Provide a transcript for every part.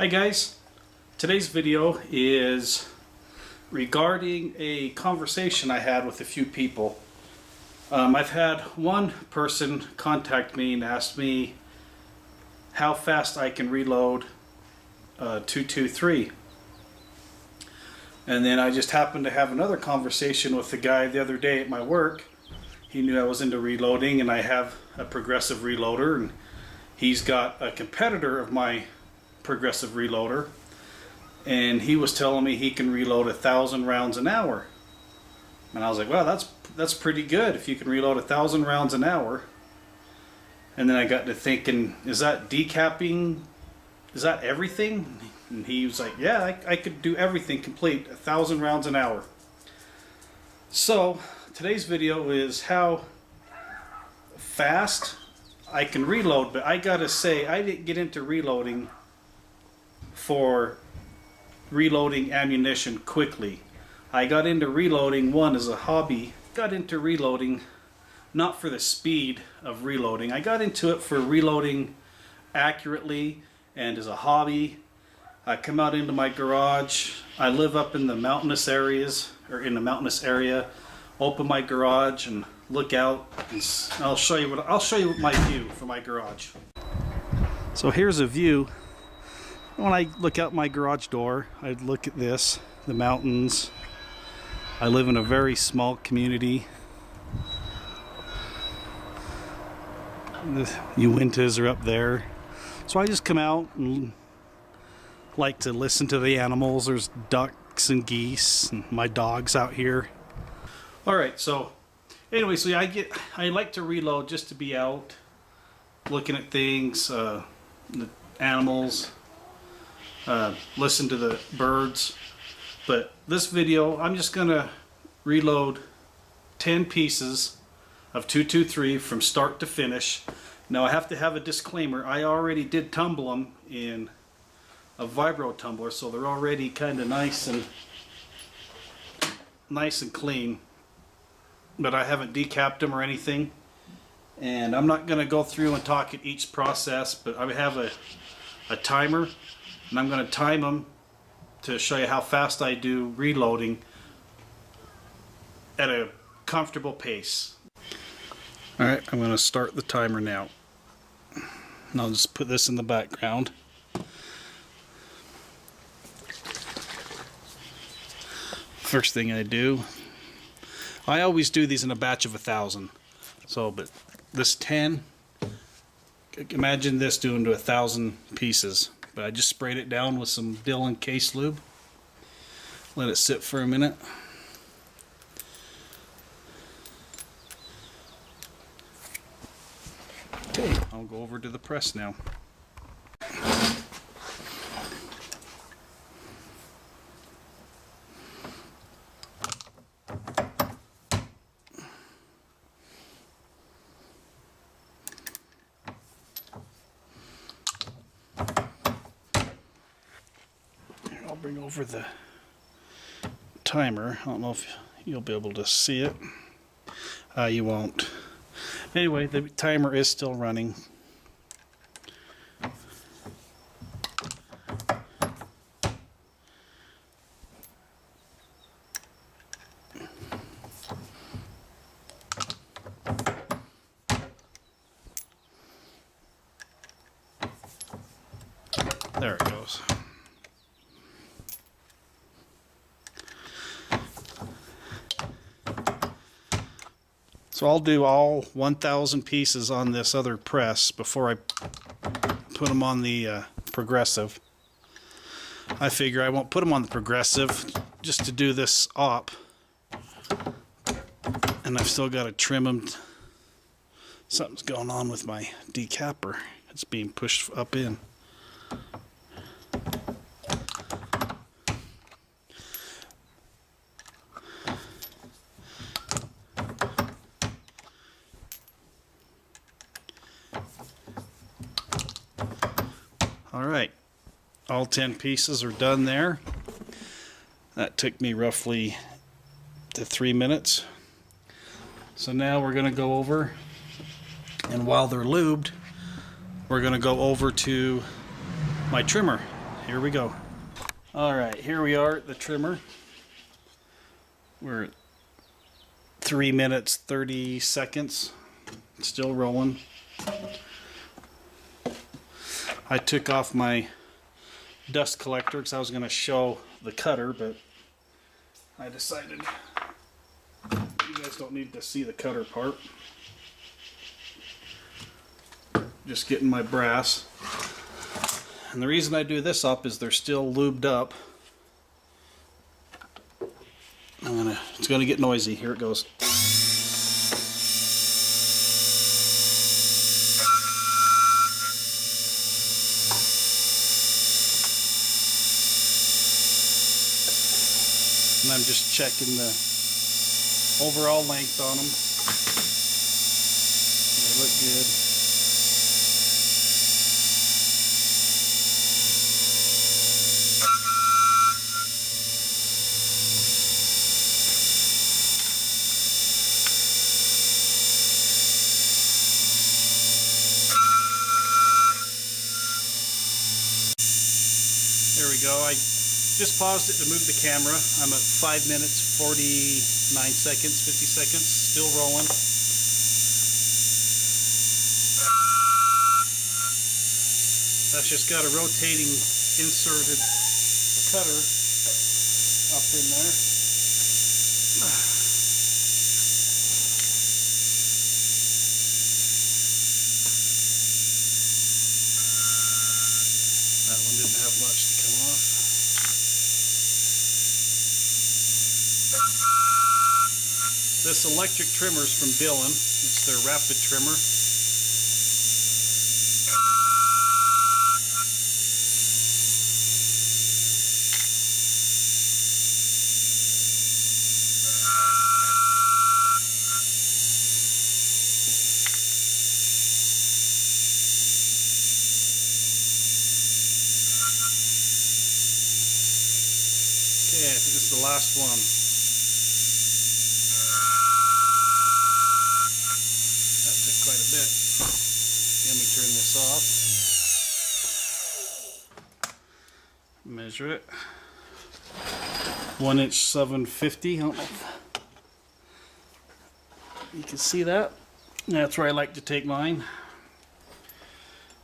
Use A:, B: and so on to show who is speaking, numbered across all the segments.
A: Hi guys, today's video is regarding a conversation I had with a few people. I've had one person contact me and ask me how fast I can reload 223. And then I just happened to have another conversation with the guy the other day at my work. He knew I was into reloading and I have a progressive reloader, and he's got a competitor of my progressive reloader, and he was telling me he can reload 1,000 rounds an hour. And I was like, wow, that's pretty good if you can reload 1,000 rounds an hour. And then I got to thinking, is that decapping? Is that everything? And he was like, yeah, I could do everything complete, 1,000 rounds an hour. So today's video is how fast I can reload, but I gotta say, I didn't get into reloading for reloading ammunition quickly. I got into reloading, one, as a hobby. Got into reloading not for the speed of reloading. I got into it for reloading accurately and as a hobby. I come out into my garage. I live up in the mountainous areas, or in the mountainous area. Open my garage and look out, and I'll show you my view from my garage. So here's a view. When I look out my garage door, I look at this, the mountains. I live in a very small community. The Uintas are up there. So I just come out and like to listen to the animals. There's ducks and geese and my dog's out here. Alright, so anyway, so I like to reload just to be out looking at things, the animals, listen to the birds. But this video, I'm just gonna reload 10 pieces of 223 from start to finish. Now I have to have a disclaimer. I already did tumble them in a vibro tumbler, so they're already kind of nice and clean, but I haven't decapped them or anything. And I'm not gonna go through and talk at each process, but I have a timer, and I'm going to time them to show you how fast I do reloading at a comfortable pace. Alright, I'm going to start the timer now. And I'll just put this in the background. First thing I do, I always do these in a batch of 1,000. So, but this 10, imagine this doing to 1,000 pieces. But I just sprayed it down with some Dillon case lube. Let it sit for a minute. Okay, I'll go over to the press now. I'll bring over the timer. I don't know if you'll be able to see it. You won't. Anyway, the timer is still running. There it goes. So I'll do all 1,000 pieces on this other press before I put them on the progressive. I figure I won't put them on the progressive just to do this op. And I've still got to trim them. Something's going on with my decapper. It's being pushed up in. Alright, all 10 pieces are done there. That took me roughly to 3 minutes. So now we're going to go over, and while they're lubed, we're going to go over to my trimmer. here we go. All right, here we are at the trimmer. We're at 3 minutes 30 seconds, still rolling. I took off my dust collector because I was going to show the cutter, but I decided you guys don't need to see the cutter part. Just getting my brass. And the reason I do this up is they're still lubed up. It's gonna get noisy. Here it goes. And I'm just checking the overall length on them. They look good. There we go. I just paused it to move the camera. I'm at 5 minutes, 49 seconds, 50 seconds, still rolling. That's just got a rotating inserted cutter up in there. That one didn't have much to come off. This electric trimmer is from Billon. It's their rapid trimmer. Okay, I think this is the last one. That took quite a bit. Let me turn this off. Measure it. 1 inch 750. I don't know if you can see that. That's where I like to take mine.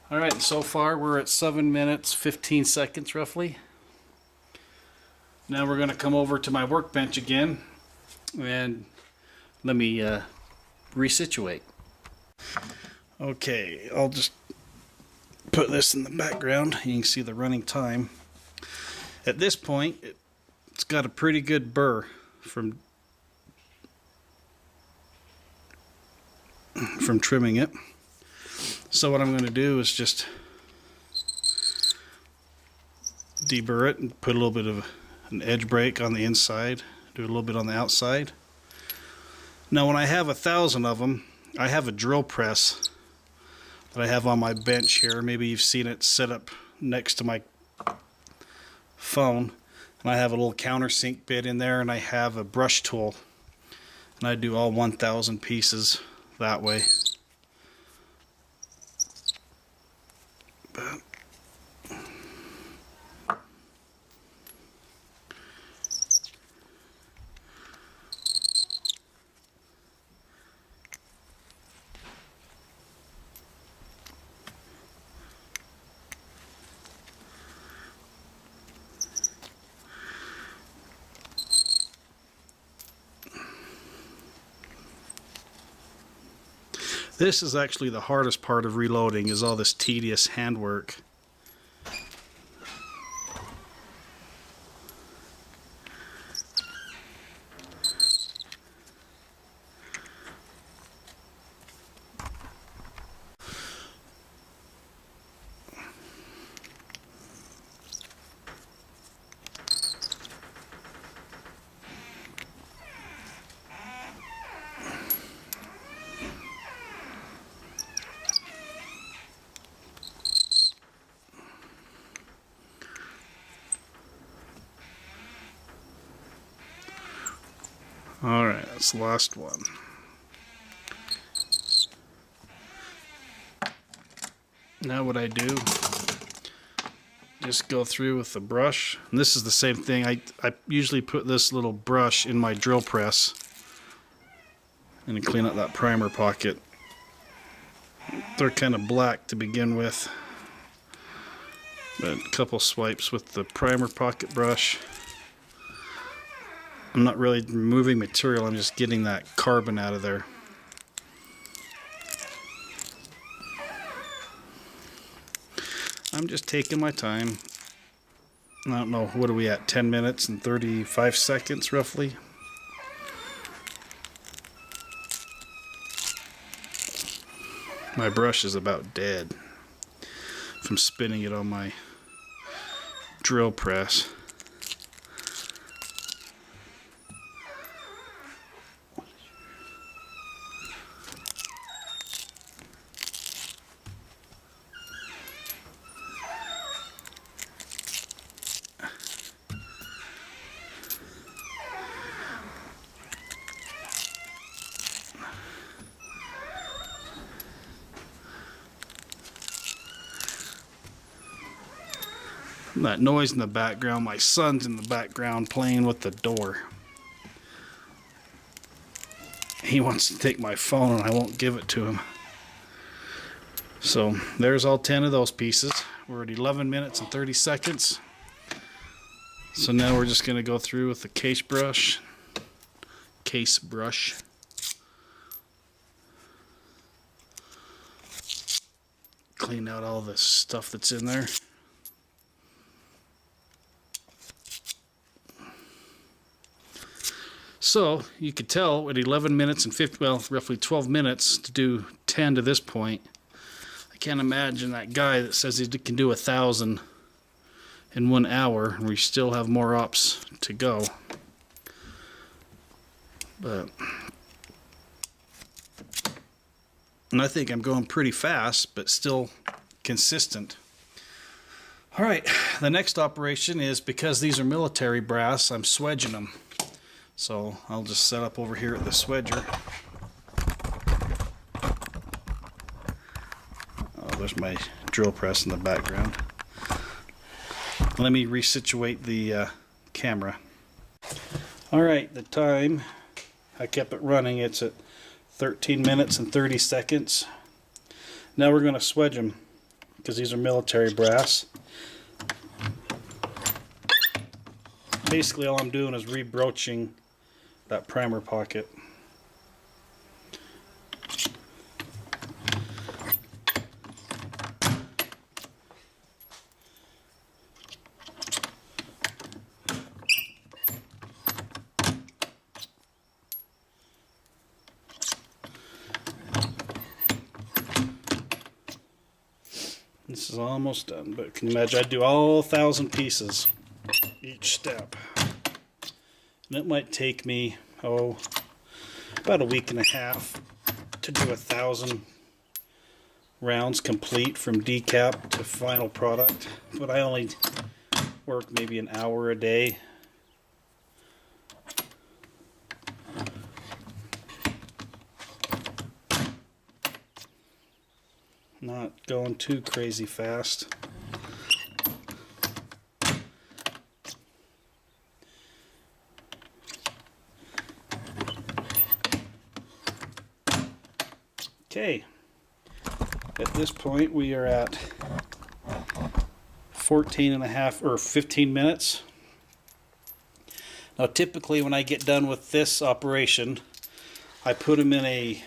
A: Alright, so far we're at 7 minutes 15 seconds roughly. Now we're going to come over to my workbench again and let me resituate. Okay, I'll just put this in the background. You can see the running time. At this point, it's got a pretty good burr from trimming it. So what I'm going to do is just deburr it and put a little bit of an edge break on the inside, do a little bit on the outside. Now when I have 1,000 of them, I have a drill press that I have on my bench here. Maybe you've seen it set up next to my phone. And I have a little countersink bit in there, and I have a brush tool. And I do all 1,000 pieces that way. But this is actually the hardest part of reloading, is all this tedious handwork. Alright, that's the last one. Now what I do, just go through with the brush. And this is the same thing. I usually put this little brush in my drill press and clean up that primer pocket. They're kind of black to begin with, but a couple swipes with the primer pocket brush. I'm not really removing material, I'm just getting that carbon out of there. I'm just taking my time. I don't know, what are we at? 10 minutes and 35 seconds roughly. My brush is about dead from spinning it on my drill press. That noise in the background, my son's in the background playing with the door. He wants to take my phone and I won't give it to him. So there's all 10 of those pieces. We're at 11 minutes and 30 seconds. So now we're just going to go through with the case brush. Clean out all the stuff that's in there. So you could tell at 11 minutes and 50, well, roughly 12 minutes to do 10 to this point. I can't imagine that guy that says he can do 1,000 in 1 hour, and we still have more ops to go. And I think I'm going pretty fast, but still consistent. All right, the next operation is, because these are military brass, I'm swedging them. So I'll just set up over here at the swedger. Oh, there's my drill press in the background. Let me resituate the camera. All right, the time, I kept it running. It's at 13 minutes and 30 seconds. Now we're going to swedge them, because these are military brass. Basically all I'm doing is rebroaching that primer pocket. This is almost done, but can you imagine, I'd do all 1,000 pieces each step. And it might take me, about a week and a half to do 1,000 rounds complete from decap to final product. But I only work maybe an hour a day. Not going too crazy fast. Okay, at this point we are at 14 and a half or 15 minutes. Now typically when I get done with this operation, I put them in a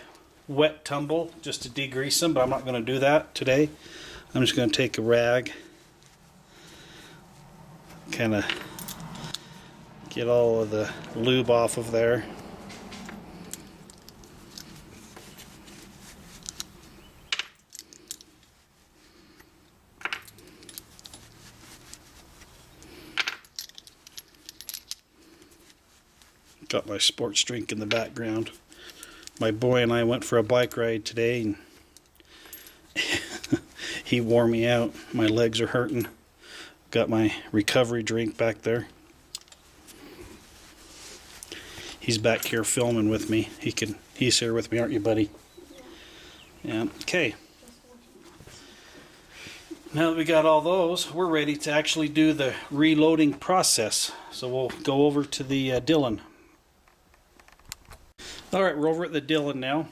A: wet tumble just to degrease them, but I'm not going to do that today. I'm just going to take a rag, kind of get all of the lube off of there. Got my sports drink in the background. My boy and I went for a bike ride today, and he wore me out. My legs are hurting. Got my recovery drink back there. He's back here filming with me. He's here with me, aren't you, buddy? Yeah. Okay. Now that we got all those, we're ready to actually do the reloading process. So we'll go over to the Dillon. Alright, we're over at the Dillon now.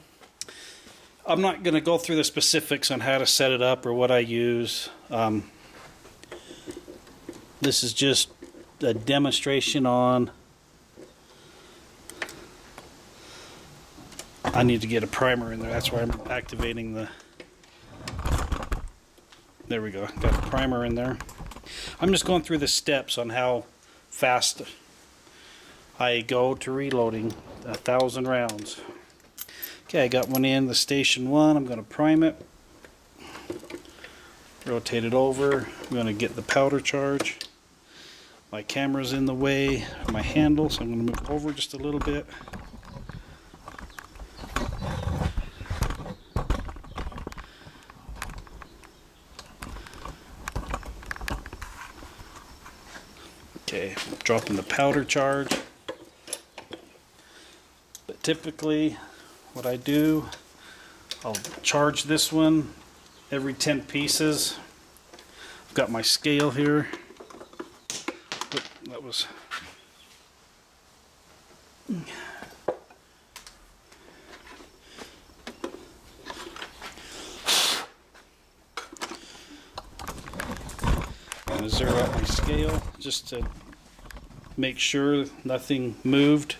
A: I'm not going to go through the specifics on how to set it up or what I use. This is just a demonstration on... I need to get a primer in there. That's why I'm activating the... There we go. Got a primer in there. I'm just going through the steps on how fast I go to reloading 1,000 rounds. Okay, I got one in the station 1. I'm going to prime it. Rotate it over. I'm going to get the powder charge. My camera's in the way of my handle, so I'm going to move over just a little bit. Okay, dropping the powder charge. But typically, what I do, I'll charge this one every 10 pieces. I've got my scale here. Oop, that was... I'm going to zero out my scale just to make sure nothing moved.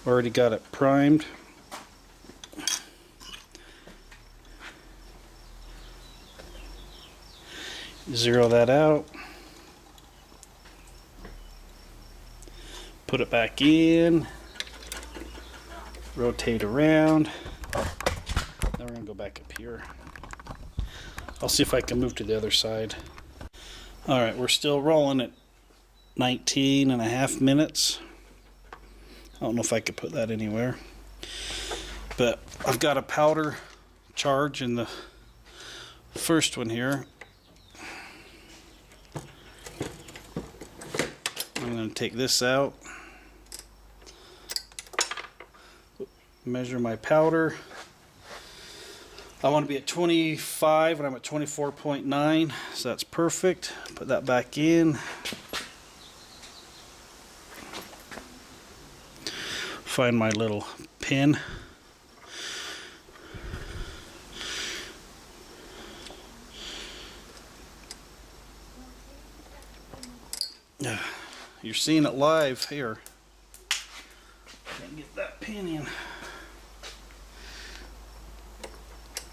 A: Already got it primed. Zero that out. Put it back in. Rotate around. Then we're going to go back up here. I'll see if I can move to the other side. Alright, we're still rolling at 19.5 minutes. I don't know if I could put that anywhere. But I've got a powder charge in the first one here. I'm going to take this out. Measure my powder. I want to be at 25 and I'm at 24.9, so that's perfect. Put that back in. Find my little pin. You're seeing it live here. Can't get that pin in.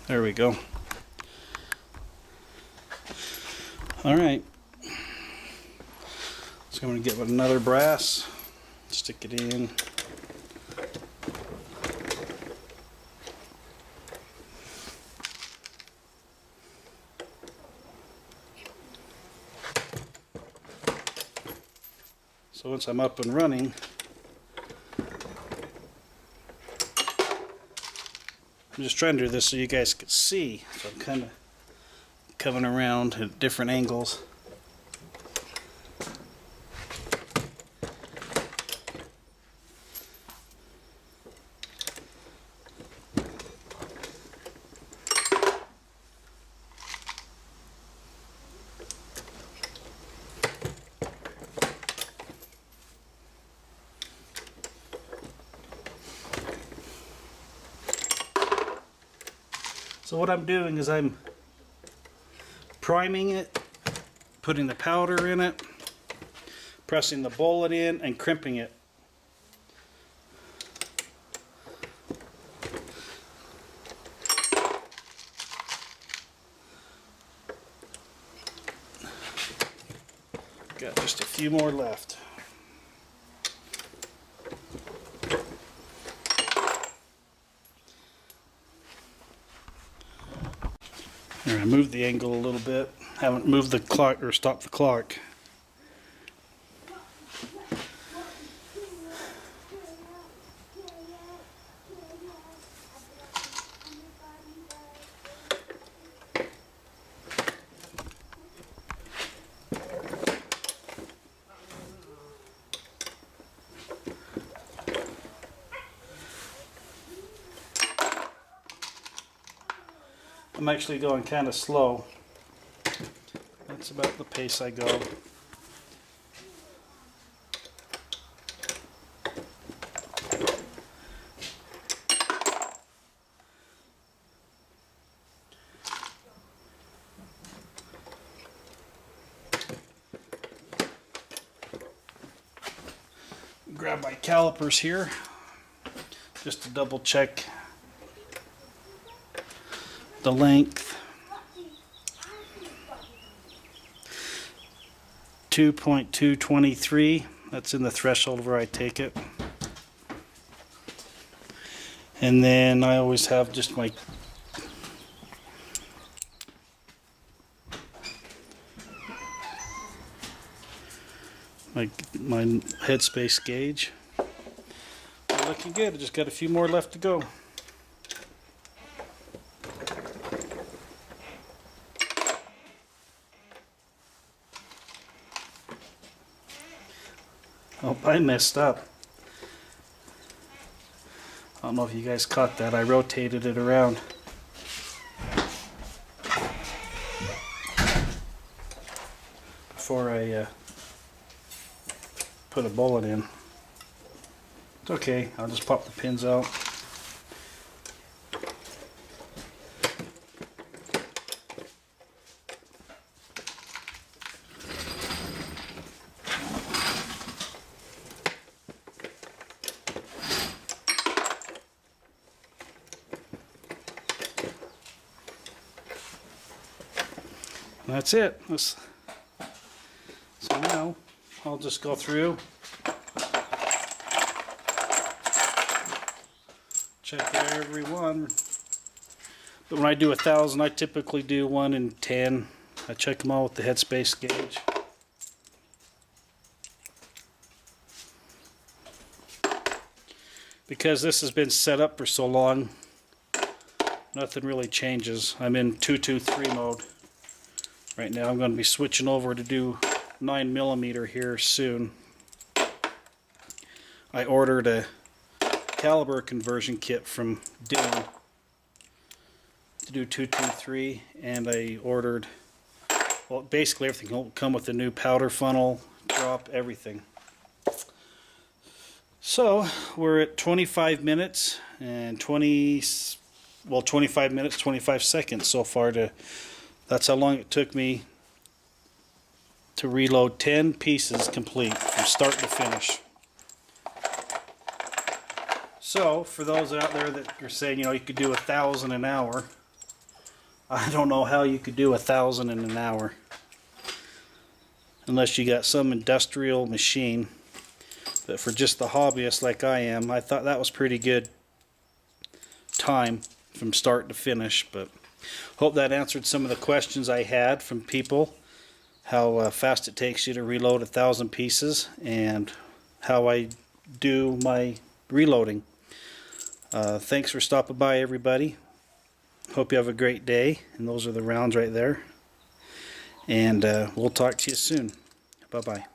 A: There we go. Alright. So I'm going to get another brass, stick it in. So once I'm up and running, I'm just trying to do this so you guys can see. So I'm kind of coming around at different angles. So what I'm doing is I'm priming it, putting the powder in it, pressing the bullet in, and crimping it. Got just a few more left. Here, I moved the angle a little bit. Haven't moved the clock or stopped the clock. I'm actually going kind of slow. That's about the pace I go. Grab my calipers here just to double check the length. 2.223, that's in the threshold where I take it. And then I always have just my headspace gauge. Looking good. I just got a few more left to go. Oh, I messed up. I don't know if you guys caught that. I rotated it around. Before I put a bullet in. It's okay, I'll just pop the pins out. And that's it. So now I'll just go through, check every one. But when I do 1,000, I typically do 1 in 10. I check them all with the headspace gauge. Because this has been set up for so long, nothing really changes. I'm in 223 mode right now. I'm going to be switching over to do 9mm here soon. I ordered a caliber conversion kit from Dune to do 223, and I ordered, well, basically everything will come with the new powder funnel, drop, everything. So we're at 25 minutes and 25 minutes 25 seconds so far. That's how long it took me to reload 10 pieces complete from start to finish. So for those out there that are saying, you know, you could do 1,000 an hour, I don't know how you could do 1,000 in an hour unless you got some industrial machine. But for just the hobbyist like I am, I thought that was pretty good time from start to finish. But hope that answered some of the questions I had from people, how fast it takes you to reload 1,000 pieces and how I do my reloading. Thanks for stopping by, everybody. Hope you have a great day. And those are the rounds right there. And we'll talk to you soon. Bye-bye.